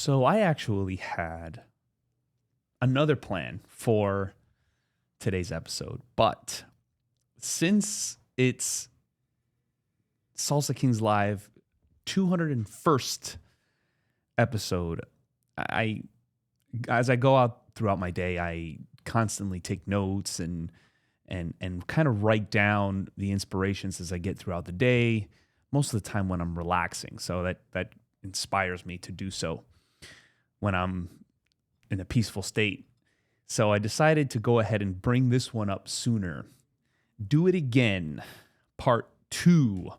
So I actually had another plan for today's episode, but since it's Salsa Kings Live 201st episode, I as I go out throughout my day, I constantly take notes and kind of write down the inspirations as I get throughout the day, most of the time when I'm relaxing. So that inspires me to do so when I'm in a peaceful state. So I decided to go ahead and bring this one up sooner. Do It Again, Part 2.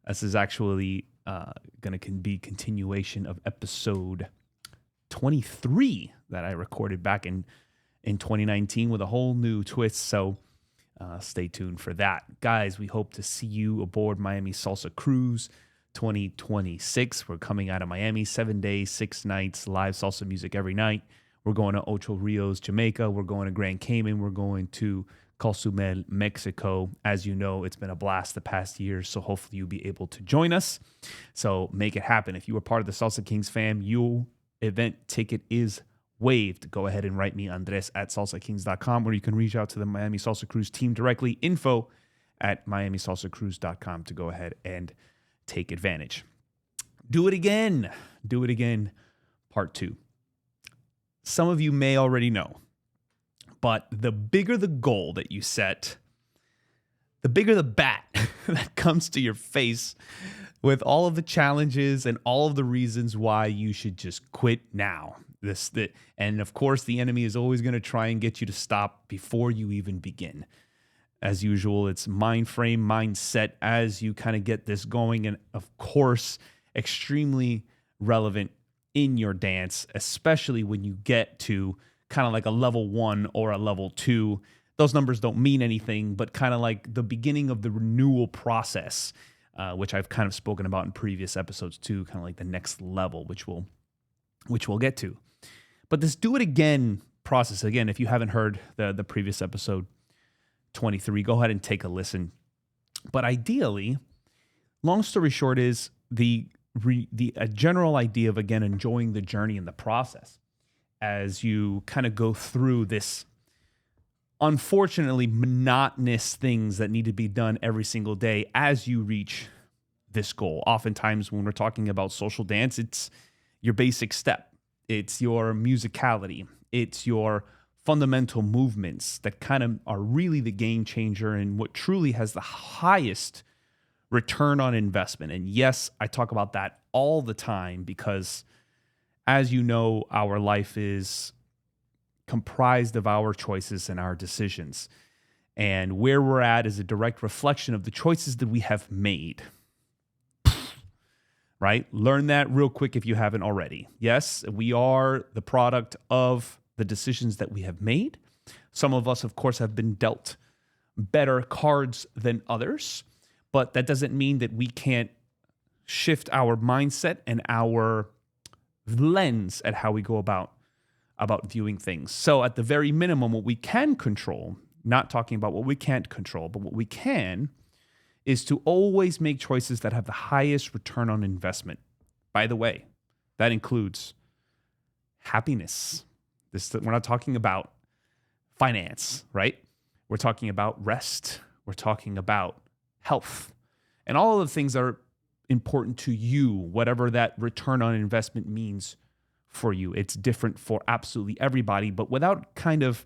This is actually going to be continuation of episode 23 that I recorded back in 2019 with a whole new twist. So stay tuned for that. Guys, we hope to see you aboard Miami Salsa Cruise 2026. We're coming out of Miami, 7 days, 6 nights, live salsa music every night. We're going to Ocho Rios, Jamaica. We're going to Grand Cayman. We're going to Cozumel, Mexico. As you know, it's been a blast the past year, so hopefully you'll be able to join us. So make it happen. If you are part of the Salsa Kings fam, your event ticket is waived. Go ahead and write me, Andres, at salsakings.com, or you can reach out to the Miami Salsa Cruise team directly, info@miamisalsacruise.com, to go ahead and take advantage. Do It Again. Do It Again, Part 2. Some of you may already know, but the bigger the goal that you set, the bigger the bat that comes to your face with all of the challenges and all of the reasons why you should just quit now. And of course, the enemy is always going to try and get you to stop before you even begin. As usual, it's mind frame, mindset as you kind of get this going. And of course, extremely relevant in your dance, especially when you get to kind of like a level 1 or a level 2. Those numbers don't mean anything, but kind of like the beginning of the renewal process, which I've kind of spoken about in previous episodes too, kind of like the next level, which we'll get to. But this Do It Again process, again, if you haven't heard the previous episode 23, go ahead and take a listen. But ideally, long story short, is a general idea of, again, enjoying the journey and the process as you kind of go through this unfortunately monotonous things that need to be done every single day as you reach this goal. Oftentimes when we're talking about social dance, it's your basic step. It's your musicality. It's your fundamental movements that kind of are really the game changer and what truly has the highest return on investment. And yes, I talk about that all the time because, as you know, our life is comprised of our choices and our decisions. And where we're at is a direct reflection of the choices that we have made. Right? Learn that real quick if you haven't already. Yes, we are the product of the decisions that we have made. Some of us, of course, have been dealt better cards than others, but that doesn't mean that we can't shift our mindset and our lens at how we go about viewing things. So at the very minimum, what we can control, not talking about what we can't control, but what we can, is to always make choices that have the highest return on investment. By the way, that includes happiness. We're not talking about finance, right? We're talking about rest. We're talking about health. And all of the things that are important to you, whatever that return on investment means for you. It's different for absolutely everybody, but without kind of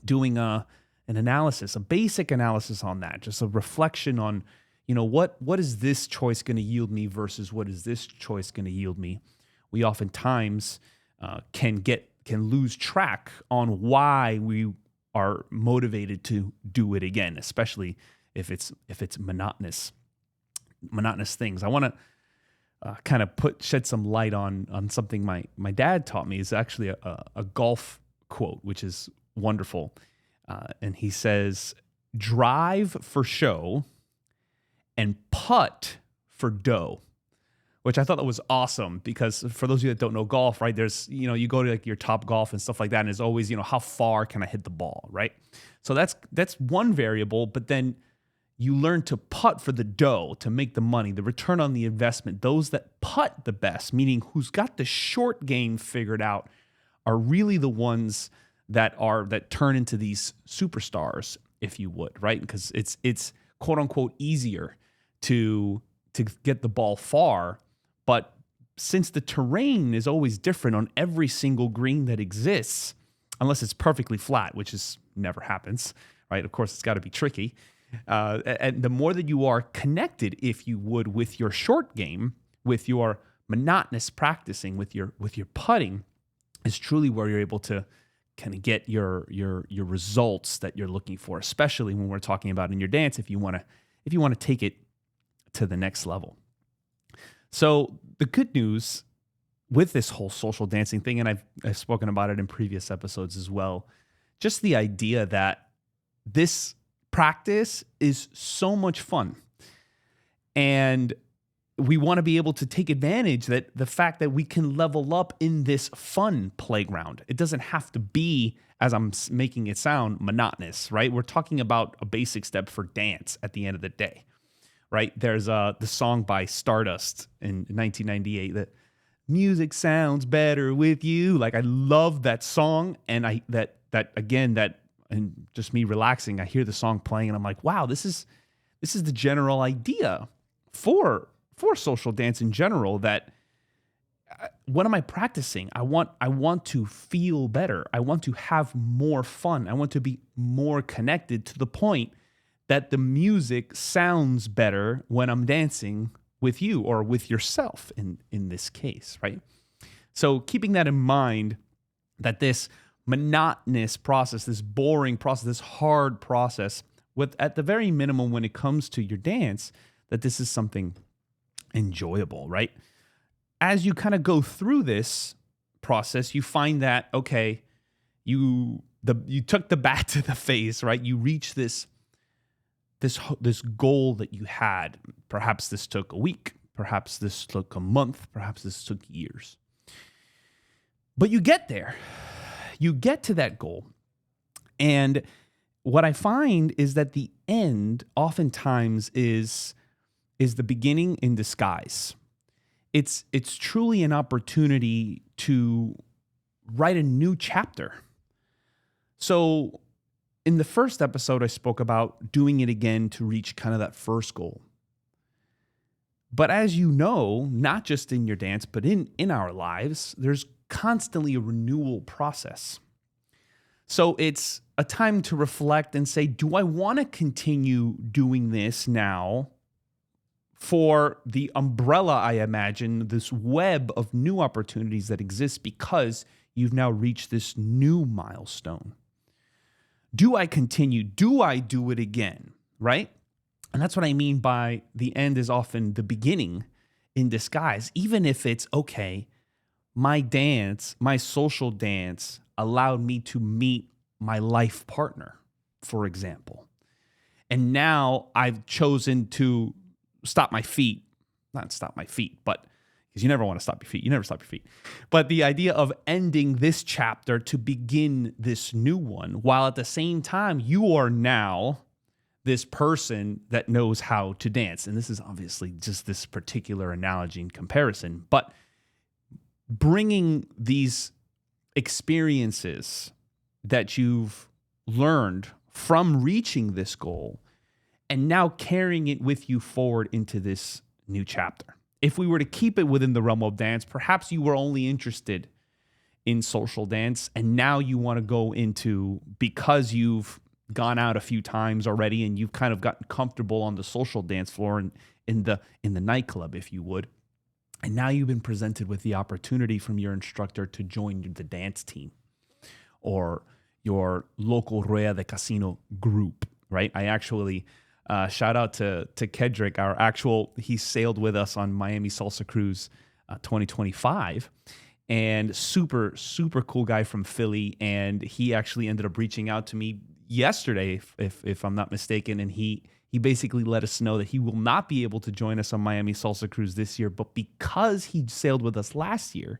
doing an analysis, a basic analysis on that, just a reflection on, what is this choice going to yield me versus what is this choice going to yield me? We oftentimes can lose track on why we are motivated to do it again, especially if it's monotonous things. I want to kind of shed some light on something my dad taught me. Is actually a golf quote, which is wonderful. And he says, drive for show and putt for dough, which I thought that was awesome because for those of you that don't know golf, right, there's, you go to like your Top Golf and stuff like that, and it's always, how far can I hit the ball, right? So that's one variable, but then you learn to putt for the dough, to make the money, the return on the investment. Those that putt the best, meaning who's got the short game figured out, are really the ones that turn into these superstars, if you would, right? Because it's quote unquote easier to get the ball far, but since the terrain is always different on every single green that exists, unless it's perfectly flat, which never happens, right? Of course, it's got to be tricky. And the more that you are connected, if you would, with your short game, with your monotonous practicing, with your putting, is truly where you're able to kind of get your results that you're looking for, especially when we're talking about in your dance, if you want to take it to the next level. So the good news with this whole social dancing thing, and I've spoken about it in previous episodes as well, just the idea that this practice is so much fun. And we want to be able to take advantage that the fact that we can level up in this fun playground. It doesn't have to be, as I'm making it sound, monotonous, right? We're talking about a basic step for dance at the end of the day, right? There's the song by Stardust in 1998 that music sounds better with you. Like, I love that song. And and just me relaxing, I hear the song playing and I'm like, wow, this is the general idea for social dance in general, that what am I practicing? I want to feel better. I want to have more fun. I want to be more connected, to the point that the music sounds better when I'm dancing with you, or with yourself in this case, right? So keeping that in mind, that this monotonous process, this boring process, this hard process, with at the very minimum when it comes to your dance, that this is something enjoyable, right? As you kind of go through this process, you find that, okay, you took the bat to the face, right? You reach this goal that you had. Perhaps this took a week, perhaps this took a month, perhaps this took years. But you get there. You get to that goal. And what I find is that the end oftentimes is the beginning in disguise. It's truly an opportunity to write a new chapter. So in the first episode, I spoke about doing it again to reach kind of that first goal. But as you know, not just in your dance, but in our lives, there's constantly a renewal process. So it's a time to reflect and say, do I want to continue doing this now for the umbrella, I imagine, this web of new opportunities that exist because you've now reached this new milestone? Do I continue? Do I do it again? Right? And that's what I mean by the end is often the beginning in disguise. Even if it's, okay, my dance, my social dance allowed me to meet my life partner, for example. And now I've chosen to stop my feet. Not stop my feet, but because you never want to stop your feet. You never stop your feet. But the idea of ending this chapter to begin this new one, while at the same time you are now this person that knows how to dance. And this is obviously just this particular analogy and comparison, but bringing these experiences that you've learned from reaching this goal and now carrying it with you forward into this new chapter. If we were to keep it within the realm of dance, perhaps you were only interested in social dance and now you want to go into, because you've gone out a few times already and you've kind of gotten comfortable on the social dance floor and in the nightclub, if you would. And now you've been presented with the opportunity from your instructor to join the dance team or your local Rueda de Casino group, right? I actually shout out to Kedrick, he sailed with us on Miami Salsa Cruise 2025, and super, super cool guy from Philly. And he actually ended up reaching out to me yesterday, if I'm not mistaken, and he basically let us know that he will not be able to join us on Miami Salsa Cruise this year, but because he sailed with us last year,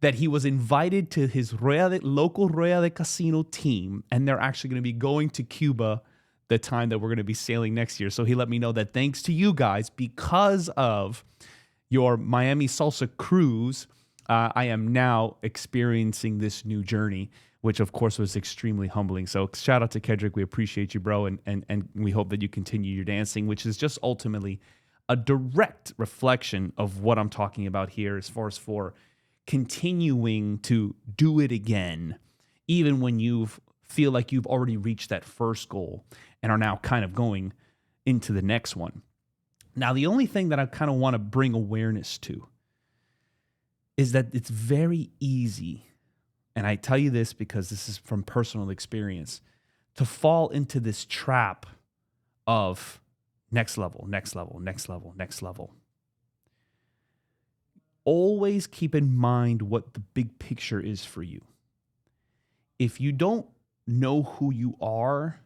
that he was invited to his local Rueda de Casino team, and they're actually going to be going to Cuba the time that we're going to be sailing next year. So he let me know that thanks to you guys, because of your Miami Salsa cruise, I am now experiencing this new journey, which of course was extremely humbling. So shout out to Kedrick. We appreciate you, bro. And we hope that you continue your dancing, which is just ultimately a direct reflection of what I'm talking about here as far as for continuing to do it again, even when you feel like you've already reached that first goal and are now kind of going into the next one. Now, the only thing that I kind of want to bring awareness to is that it's very easy, and I tell you this because this is from personal experience, to fall into this trap of next level, next level, next level, next level. Always keep in mind what the big picture is for you. If you don't know who you are,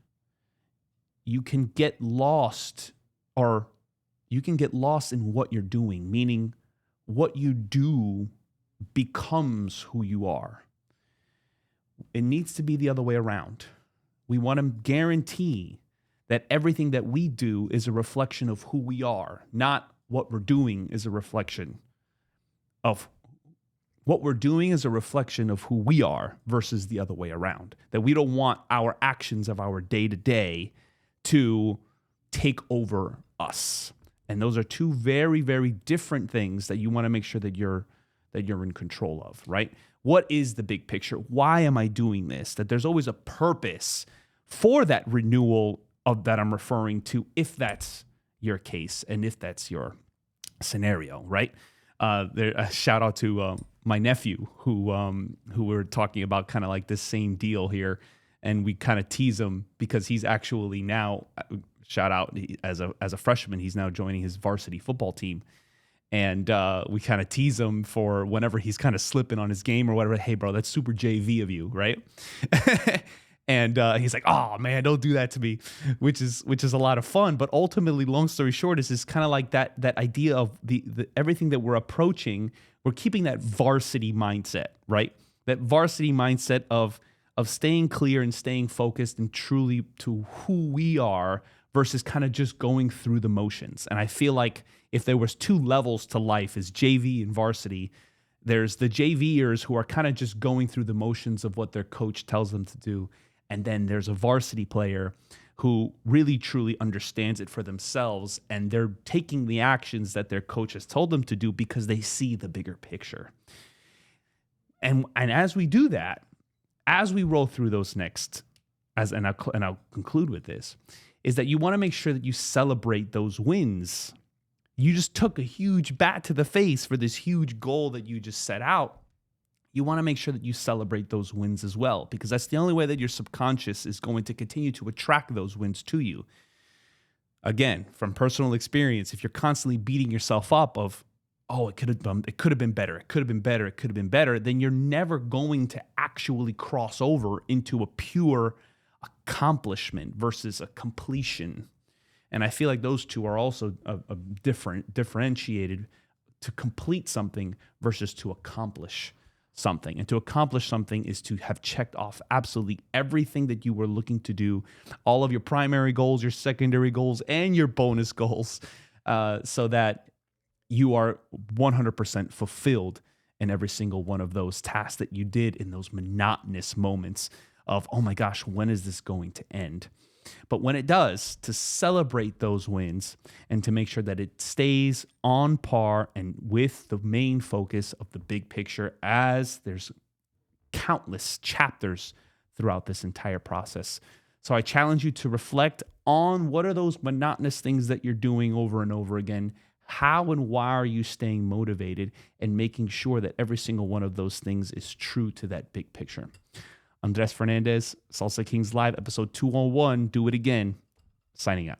you can get lost, or you can get lost in what you're doing, meaning what you do becomes who you are. It needs to be the other way around. We want to guarantee that everything that we do is a reflection of who we are, not what we're doing is a reflection of what we're doing is a reflection of who we are versus the other way around. That we don't want our actions of our day-to-day to take over us. And those are two very, very different things that you want to make sure that you're in control of, right? What is the big picture? Why am I doing this? That there's always a purpose for that renewal of that I'm referring to, if that's your case and if that's your scenario, right? A shout out to my nephew who we're talking about kind of like this same deal here, and we kind of tease him because he's actually now shout out as a freshman, he's now joining his varsity football team, and we kind of tease him for whenever he's kind of slipping on his game or whatever. Hey, bro, that's super JV of you, right? And he's like, "Oh man, don't do that to me," which is a lot of fun. But ultimately, long story short, is kind of like that idea of the everything that we're approaching. We're keeping that varsity mindset, right? That varsity mindset of staying clear and staying focused and truly to who we are versus kind of just going through the motions. And I feel like if there was two levels to life, is JV and varsity. There's the JVers who are kind of just going through the motions of what their coach tells them to do. And then there's a varsity player who really truly understands it for themselves, and they're taking the actions that their coach has told them to do because they see the bigger picture. And as we do that, as we roll through those next, and I'll conclude with this, is that you want to make sure that you celebrate those wins. You just took a huge bat to the face for this huge goal that you just set out. You want to make sure that you celebrate those wins as well, because that's the only way that your subconscious is going to continue to attract those wins to you. Again, from personal experience, if you're constantly beating yourself up of, oh, it could have been better, it could have been better, it could have been better, then you're never going to actually cross over into a pure accomplishment versus a completion. And I feel like those two are also differentiated, to complete something versus to accomplish something. And to accomplish something is to have checked off absolutely everything that you were looking to do, all of your primary goals, your secondary goals, and your bonus goals, so that you are 100% fulfilled in every single one of those tasks that you did in those monotonous moments of, oh my gosh, when is this going to end? But when it does, to celebrate those wins and to make sure that it stays on par and with the main focus of the big picture, as there's countless chapters throughout this entire process. So I challenge you to reflect on what are those monotonous things that you're doing over and over again. How and why are you staying motivated and making sure that every single one of those things is true to that big picture? Andres Fernandez, Salsa Kings Live, episode 201. Do it again. Signing out.